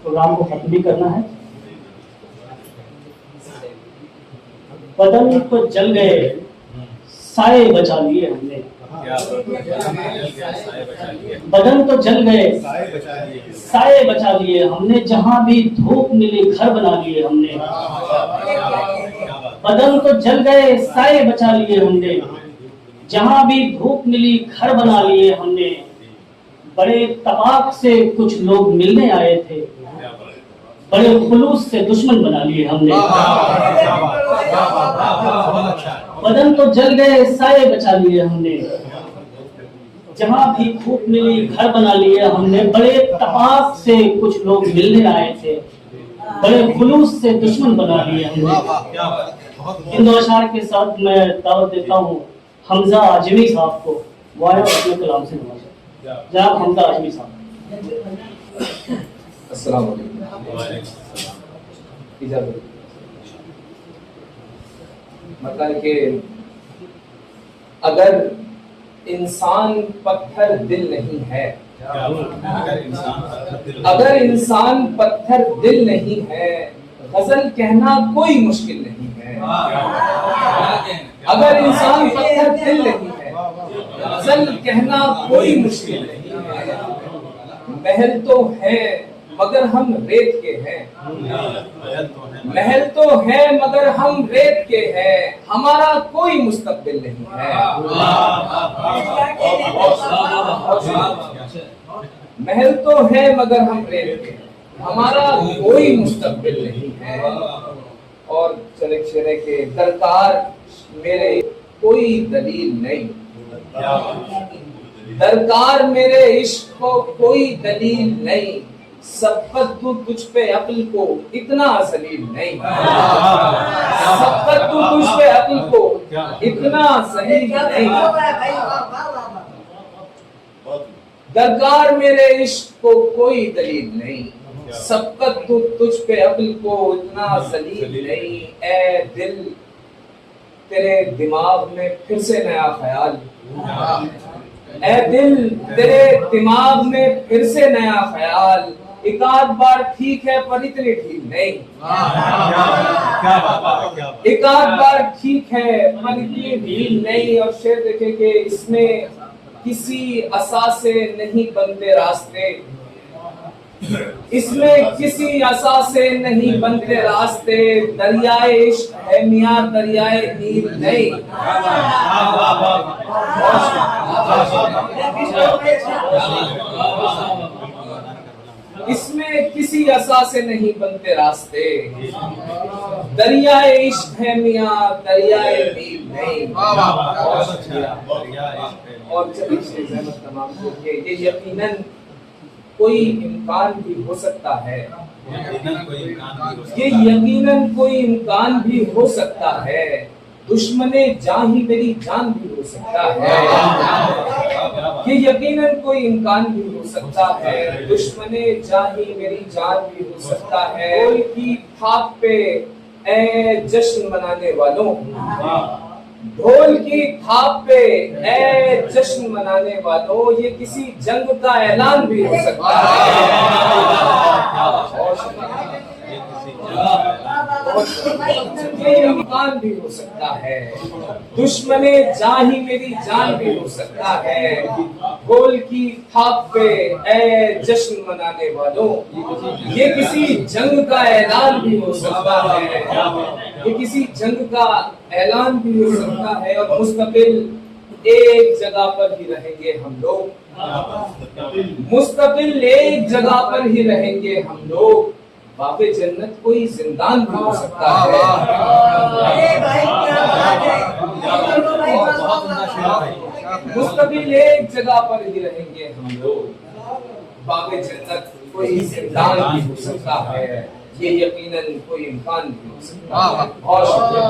Programme کو ختم بھی کرنا ہے. بدن تو جل گئے سائے بچا لیے ہم نے. بدن تو جل گئے سائے بچا لیے ہم نے. جہاں بھی دھوپ ملی گھر بنا لیے ہم نے. بدن تو جل گئے سائے بچا لیے ہم نے. جہاں بھی دھوپ ملی گھر بنا لیے ہم نے. بڑے اتفاق سے کچھ لوگ ملنے آئے تھے, بڑے خلوص سے دشمن بنا لیے ہم نے. بدن تو جل گئے سائے بچا لیے ہم نے. جہاں بھی دھوپ ملی گھر بنا لیے ہم نے. بڑے اتفاق سے کچھ لوگ ملنے آئے تھے, بڑے خلوص سے دشمن بنا لیے ہم نے. ان دو اشعار کے ساتھ میں دعوت دیتا ہوں حمزہ اعجمی صاحب کو, وہ آئے اپنے کلام سے نوازیں. جناب حمزہ اعجمی صاحب. السلام علیکم. اجازت مطلب کہ اگر انسان پتھر دل نہیں ہے, اگر انسان پتھر دل نہیں ہے, غزل کہنا کوئی مشکل نہیں ہے. اگر انسان پتھر دل نہیں ہے, غزل کہنا کوئی مشکل نہیں ہے. محل تو ہے مگر ہم ریت کے ہیں, محل تو ہے مگر ہم ریت کے ہیں. ہمارا کوئی مستقبل نہیں ہے. محل تو ہے مگر ہم ریت کے ہیں, ہمارا کوئی مستقبل نہیں ہے. اور چلے شعرے کے درکار میرے کوئی دلیل نہیں, درکار میرے عشق کو کوئی دلیل نہیں. سبقت تو تجھ پہ عقل کو اتنا ذلیل نہیں, سبقت تو تجھ پہ عقل کو اتنا ذلیل نہیں. درکار میرے عشق کو کوئی دلیل نہیں, سبقت تو تجھ پہ عقل کو اتنا ذلیل نہیں. اے دل تیرے دماغ میں پھر سے نیا خیال, اے دل تیرے دماغ میں پھر سے نیا خیال. ایک آدھ بار ٹھیک ہے پر اتنی ٹھیک نہیں, ایک آدھ بار ٹھیک ہے پر اتنی ڈھیل نہیں. اور شعر دیکھیں کہ اس میں کسی عصا سے نہیں بنتے راستے, اس میں کسی عصا سے نہیں بنتے راستے. دریائے عشق ہے میاں دریائے نیل نہیں. اس میں کسی عصا سے نہیں بنتے راستے. دریائے عشق ہے میاں دریائے نیل نہیں. اور تمام کو کہ یہ یقیناً کوئی امکان بھی ہو سکتا ہے, یہ یقیناً کوئی امکان بھی ہو سکتا ہے. دشمن جان ہی میری جان بھی ہو سکتا ہے, یہ یقیناً کوئی امکان بھی ہو سکتا ہے. دشمن جان ہی میری جان بھی ہو سکتا ہے. ڈھول کی تھاپ پہ اے جشن منانے والوں, ڈھول کی تھاپ پہ اے جشن منانے والوں, یہ کسی جنگ کا اعلان بھی ہو سکتا ہے. یہ امکان بھی ہو سکتا ہے. دشمن جان ہی میری جان بھی ہو سکتا ہے. ڈھول کی تھاپ پہ اے جشن منانے والوں, یہ کسی جنگ کا اعلان بھی ہو سکتا ہے. یہ کسی جنگ کا اعلان بھی ہو سکتا ہے. اور مستقل ایک جگہ پر ہی رہیں گے ہم لوگ, مستقل ایک جگہ پر ہی رہیں گے ہم لوگ. باب جنت کوئی زندان بھی ہو سکتا ہے. مستقل ایک جگہ پر ہی رہیں گے ہم لوگ. باب جنت کوئی زندان بھی ہو سکتا ہے. یہ یقیناً کوئی امکان بھی ہو سکتا ہے. بہت شکریہ.